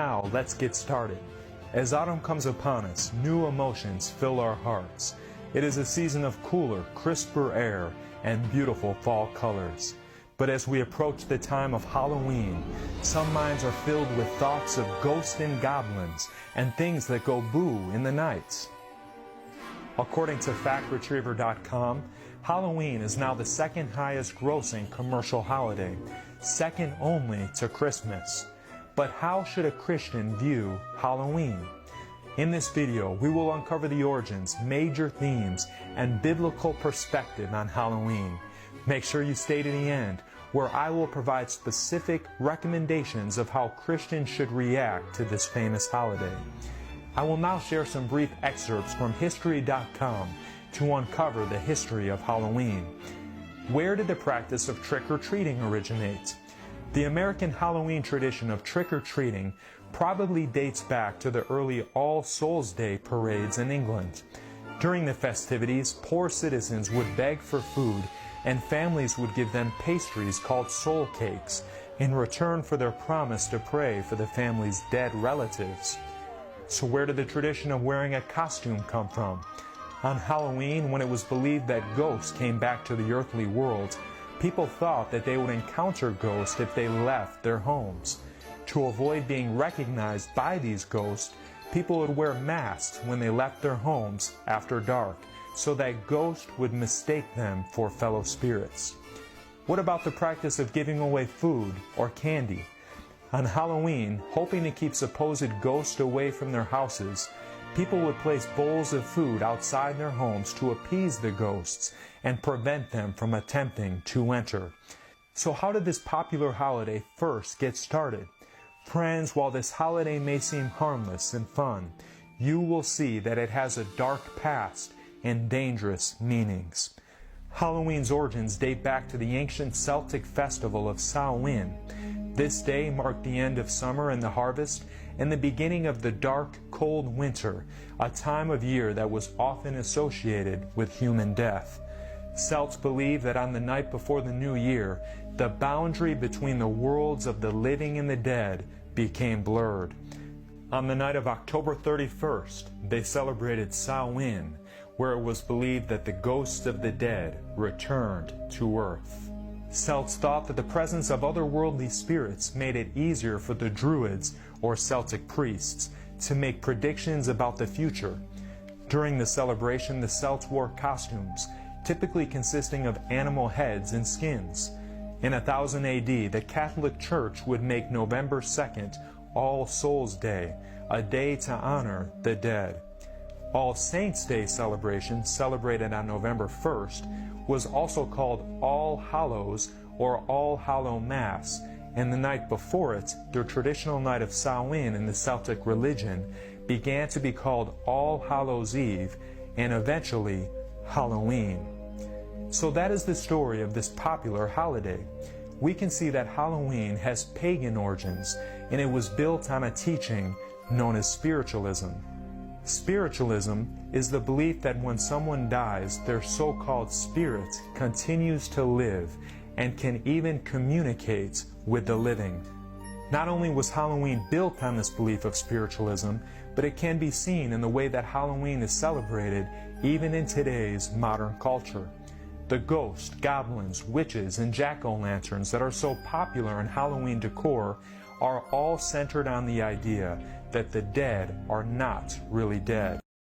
Now, let's get started. As autumn comes upon us, new emotions fill our hearts. It is a season of cooler, crisper air and beautiful fall colors. But as we approach the time of Halloween, some minds are filled with thoughts of ghosts and goblins and things that go boo in the nights. According to FactRetriever.com, Halloween is now the second highest grossing commercial holiday, second only to Christmas. But how should a Christian view Halloween? In this video, we will uncover the origins, major themes, and biblical perspective on Halloween. Make sure you stay to the end, where I will provide specific recommendations of how Christians should react to this famous holiday. I will now share some brief excerpts from History.com to uncover the history of Halloween. Where did the practice of trick-or-treating originate? The American Halloween tradition of trick-or-treating probably dates back to the early All Souls Day parades in England. During the festivities, poor citizens would beg for food, and families would give them pastries called soul cakes in return for their promise to pray for the family's dead relatives. So where did the tradition of wearing a costume come from? On Halloween, when it was believed that ghosts came back to the earthly world, people thought that they would encounter ghosts if they left their homes. To avoid being recognized by these ghosts, people would wear masks when they left their homes after dark, so that ghosts would mistake them for fellow spirits. What about the practice of giving away food or candy? On Halloween, hoping to keep supposed ghosts away from their houses, people would place bowls of food outside their homes to appease the ghosts and prevent them from attempting to enter. So how did this popular holiday first get started? Friends, while this holiday may seem harmless and fun, you will see that it has a dark past and dangerous meanings. Halloween's origins date back to the ancient Celtic festival of Samhain. This day marked the end of summer and the harvest, and the beginning of the dark, cold winter, a time of year that was often associated with human death. Celts believed that on the night before the new year, the boundary between the worlds of the living and the dead became blurred. On the night of October 31st, they celebrated Samhain, where it was believed that the ghosts of the dead returned to earth. Celts thought that the presence of otherworldly spirits made it easier for the Druids, or Celtic priests, to make predictions about the future. During the celebration, the Celts wore costumes, typically consisting of animal heads and skins. In 1000 AD, the Catholic Church would make November 2nd All Souls Day, a day to honor the dead. All Saints' Day celebration, celebrated on November 1st, was also called All Hallows or All Hallow Mass, and the night before it, the traditional night of Samhain in the Celtic religion, began to be called All Hallows Eve and eventually Halloween. So that is the story of this popular holiday. We can see that Halloween has pagan origins, and it was built on a teaching known as spiritualism. Spiritualism is the belief that when someone dies, their so-called spirit continues to live and can even communicate with the living. Not only was Halloween built on this belief of spiritualism, but it can be seen in the way that Halloween is celebrated even in today's modern culture. The ghosts, goblins, witches, and jack-o'-lanterns that are so popular in Halloween decor are all centered on the idea that the dead are not really dead.